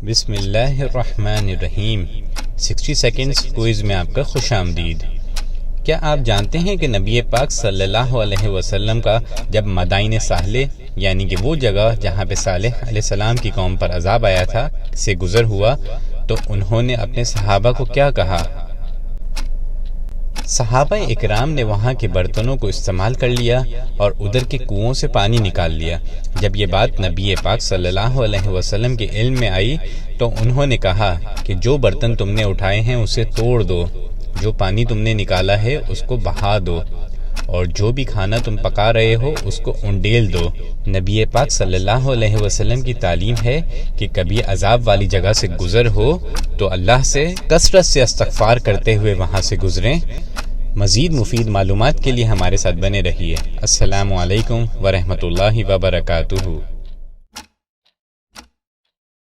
بسم اللہ الرحمن الرحیم 60 سیکنڈز کوئز میں آپ کا خوش آمدید۔ کیا آپ جانتے ہیں کہ نبی پاک صلی اللہ علیہ وسلم کا جب مدائن ساحلے یعنی کہ وہ جگہ جہاں پہ صالح علیہ السلام کی قوم پر عذاب آیا تھا سے گزر ہوا تو انہوں نے اپنے صحابہ کو کیا کہا؟ صحابہ اکرام نے وہاں کے برتنوں کو استعمال کر لیا اور ادھر کے کنووں سے پانی نکال لیا۔ جب یہ بات نبی پاک صلی اللہ علیہ وسلم کے علم میں آئی تو انہوں نے کہا کہ جو برتن تم نے اٹھائے ہیں اسے توڑ دو، جو پانی تم نے نکالا ہے اس کو بہا دو، اور جو بھی کھانا تم پکا رہے ہو اس کو انڈیل دو۔ نبی پاک صلی اللہ علیہ وسلم کی تعلیم ہے کہ کبھی عذاب والی جگہ سے گزر ہو تو اللہ سے کثرت سے استغفار کرتے ہوئے وہاں سے گزریں۔ مزید مفید معلومات کے لیے ہمارے ساتھ بنے رہیے۔ السلام علیکم ورحمۃ اللہ وبرکاتہ۔